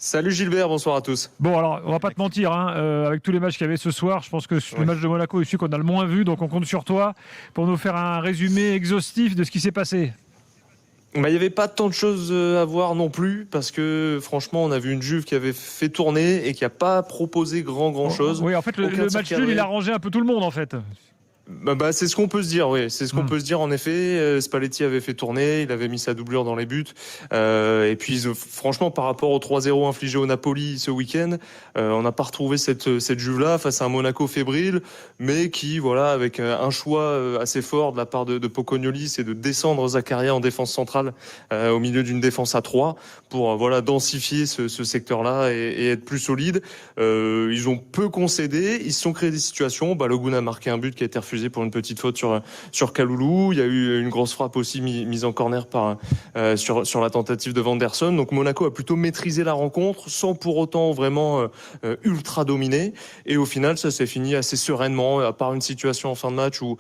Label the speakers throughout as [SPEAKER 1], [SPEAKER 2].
[SPEAKER 1] Salut Gilbert, bonsoir à tous.
[SPEAKER 2] Bon, alors, on va pas te mentir, avec tous les matchs qu'il y avait ce soir, je pense que le match de Monaco est celui qu'on a le moins vu, donc on compte sur toi pour nous faire un résumé exhaustif de ce qui s'est passé.
[SPEAKER 1] Il n'y avait pas tant de choses à voir non plus, parce que franchement, on a vu une Juve qui avait fait tourner et qui n'a pas proposé grand chose.
[SPEAKER 2] Oui, en fait, le match nul, il a rangé un peu tout le monde, en fait.
[SPEAKER 1] C'est ce qu'on peut se dire, oui. C'est ce qu'on peut se dire, en effet. Spalletti avait fait tourner, il avait mis sa doublure dans les buts. Et puis, franchement, par rapport au 3-0 infligé au Napoli ce week-end, on n'a pas retrouvé cette Juve-là face à un Monaco fébrile, mais qui, voilà, avec un choix assez fort de la part de Pocognoli, c'est de descendre Zakaria en défense centrale au milieu d'une défense à 3 pour densifier ce secteur-là et être plus solide. Ils ont peu concédé, ils se sont créés des situations. Balogun a marqué un but qui a été refusé pour une petite faute sur Kaloulou. Il y a eu une grosse frappe aussi mise en corner sur la tentative de Vanderson. Donc Monaco a plutôt maîtrisé la rencontre sans pour autant vraiment ultra dominer. Et au final, ça s'est fini assez sereinement, à part une situation en fin de match où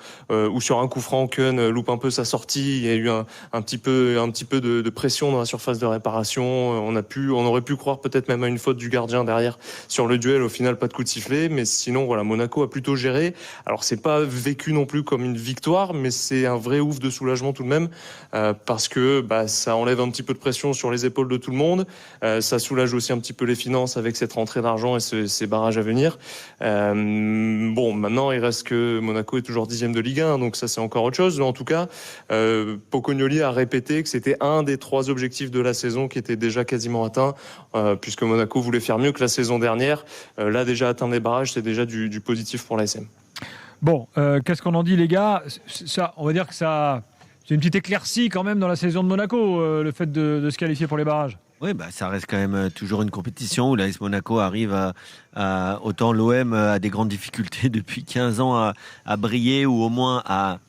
[SPEAKER 1] sur un coup franc, Keun loupe un peu sa sortie. Il y a eu un petit peu de pression dans la surface de réparation. On aurait pu croire peut-être même à une faute du gardien derrière sur le duel. Au final, pas de coup de sifflet. Mais sinon, voilà, Monaco a plutôt géré. Alors, c'est pas vécu non plus comme une victoire, mais c'est un vrai ouf de soulagement tout de même, parce que ça enlève un petit peu de pression sur les épaules de tout le monde. Ça soulage aussi un petit peu les finances avec cette rentrée d'argent et ces barrages à venir. Maintenant, il reste que Monaco est toujours 10e de Ligue 1, donc ça, c'est encore autre chose. Mais en tout cas, Pocognoli a répété que c'était un des 3 objectifs de la saison qui était déjà quasiment atteint, puisque Monaco voulait faire mieux que la saison dernière. Là, déjà atteindre les barrages, c'est déjà du positif pour l'ASM.
[SPEAKER 2] Bon, qu'est-ce qu'on en dit, les gars ? Ça, on va dire que ça, c'est une petite éclaircie quand même dans la saison de Monaco, le fait de se qualifier pour les barrages.
[SPEAKER 3] Oui, ça reste quand même toujours une compétition où l'AS Monaco arrive autant l'OM a des grandes difficultés depuis 15 ans à briller ou au moins à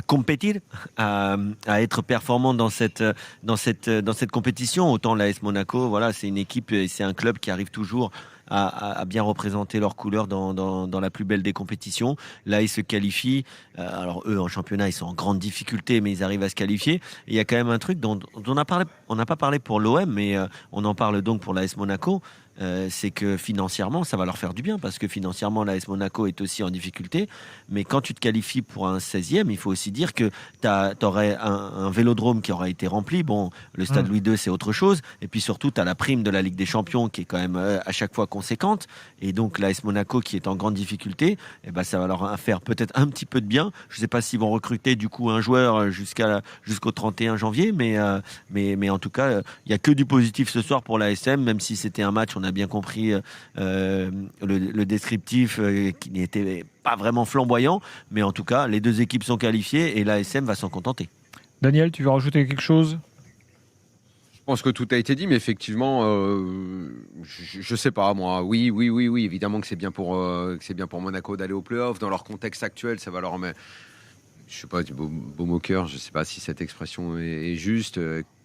[SPEAKER 3] compétir, à être performant dans cette compétition. Autant l'AS Monaco, voilà, c'est une équipe, c'est un club qui arrive toujours à bien représenter leurs couleurs dans la plus belle des compétitions. Là, ils se qualifient. Alors eux, en championnat, ils sont en grande difficulté, mais ils arrivent à se qualifier. Et il y a quand même un truc dont on n'a pas parlé pour l'OM, mais on en parle donc pour l'AS Monaco. C'est que financièrement, ça va leur faire du bien, parce que financièrement, l'AS Monaco est aussi en difficulté. Mais quand tu te qualifies pour un 16e, il faut aussi dire que tu aurais un vélodrome qui aurait été rempli. Bon, le stade Louis II, c'est autre chose. Et puis surtout, tu as la prime de la Ligue des Champions qui est quand même à chaque fois conséquente. Et donc, l'AS Monaco qui est en grande difficulté, ça va leur faire peut-être un petit peu de bien. Je ne sais pas s'ils vont recruter du coup un joueur jusqu'au 31 janvier. Mais en tout cas, il n'y a que du positif ce soir pour l'ASM, même si c'était un match, on a bien compris le descriptif qui n'était pas vraiment flamboyant, mais en tout cas les deux équipes sont qualifiées et l'ASM va s'en contenter.
[SPEAKER 2] Daniel, tu veux rajouter quelque chose ?
[SPEAKER 4] Je pense que tout a été dit, mais effectivement, je sais pas moi. Oui, évidemment que c'est bien pour Monaco d'aller au play-off. Dans leur contexte actuel, ça va leur mettre, je sais pas, du beau moqueur. Je sais pas si cette expression est juste.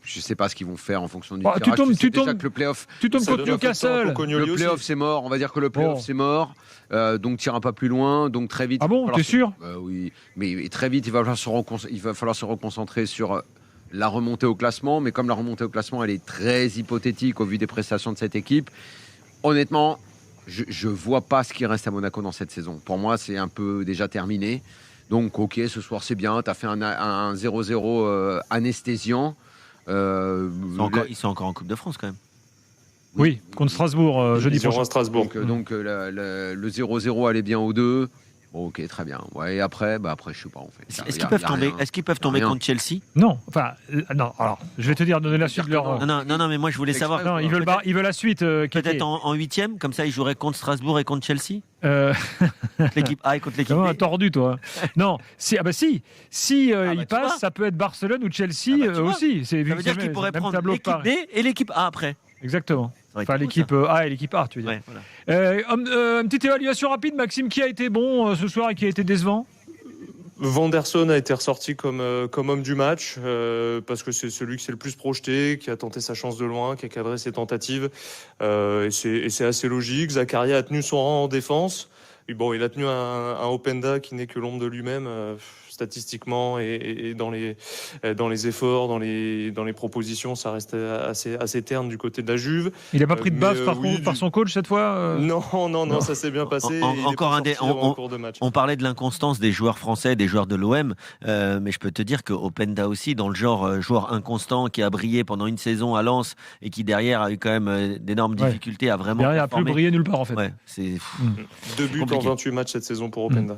[SPEAKER 4] Je sais pas ce qu'ils vont faire en fonction du tirage.
[SPEAKER 2] Tu tombes
[SPEAKER 4] que le play-off.
[SPEAKER 2] Tu tombes contre Newcastle.
[SPEAKER 4] Le play-off, c'est mort. On va dire que le play-off, c'est mort. Donc, t'iras pas plus loin. Donc, très vite.
[SPEAKER 2] Ah bon, t'es sûr ?
[SPEAKER 4] Oui. Mais très vite, il va falloir se reconcentrer sur la remontée au classement. Mais comme la remontée au classement, elle est très hypothétique au vu des prestations de cette équipe, honnêtement, je vois pas ce qui reste à Monaco dans cette saison. Pour moi, c'est un peu déjà terminé. Donc, ok, ce soir, c'est bien. T'as fait un 0-0 anesthésiant.
[SPEAKER 3] Ils sont encore en Coupe de France quand même.
[SPEAKER 2] Oui, contre Strasbourg, jeudi prochain.
[SPEAKER 1] Strasbourg.
[SPEAKER 4] Donc le 0-0 allait bien aux deux. Bon, ok, très bien. Ouais, et après, je sais pas en fait.
[SPEAKER 3] Est-ce qu'ils peuvent tomber contre Chelsea ?
[SPEAKER 2] Non, non. Alors, je vais te dire, donner la suite de leur.
[SPEAKER 3] Non, mais moi je voulais savoir.
[SPEAKER 2] Non, ils veulent la suite.
[SPEAKER 3] Peut-être en 8e, comme ça ils joueraient contre Strasbourg et contre Chelsea. L'équipe A et contre l'équipe B.
[SPEAKER 2] Tordu, toi. Non, si ils passent, ça peut être Barcelone ou Chelsea aussi.
[SPEAKER 3] Ça veut dire qu'ils pourraient prendre l'équipe B et l'équipe A après.
[SPEAKER 2] Exactement. Enfin, l'équipe A et l'équipe A, tu veux dire. Ouais, voilà. Une petite évaluation rapide, Maxime, qui a été bon ce soir et qui a été décevant ?
[SPEAKER 1] Vanderson a été ressorti comme homme du match, parce que c'est celui qui s'est le plus projeté, qui a tenté sa chance de loin, qui a cadré ses tentatives, et c'est assez logique. Zakaria a tenu son rang en défense. Et bon, il a tenu un Openda qui n'est que l'ombre de lui-même. statistiquement et dans les efforts, dans les propositions, ça reste assez terne du côté de la Juve.
[SPEAKER 2] Il n'a pas pris de baffe
[SPEAKER 1] oui,
[SPEAKER 2] par son coach cette fois
[SPEAKER 1] Non, ça s'est bien passé.
[SPEAKER 3] On parlait de l'inconstance des joueurs français, des joueurs de l'OM, mais je peux te dire que Openda aussi, dans le genre joueur inconstant qui a brillé pendant une saison à Lens et qui derrière a eu quand même d'énormes difficultés à vraiment
[SPEAKER 2] derrière a plus brillé nulle part en fait.
[SPEAKER 3] Ouais, c'est
[SPEAKER 1] 2 buts
[SPEAKER 3] compliqué.
[SPEAKER 1] en 28 matchs cette saison pour Openda.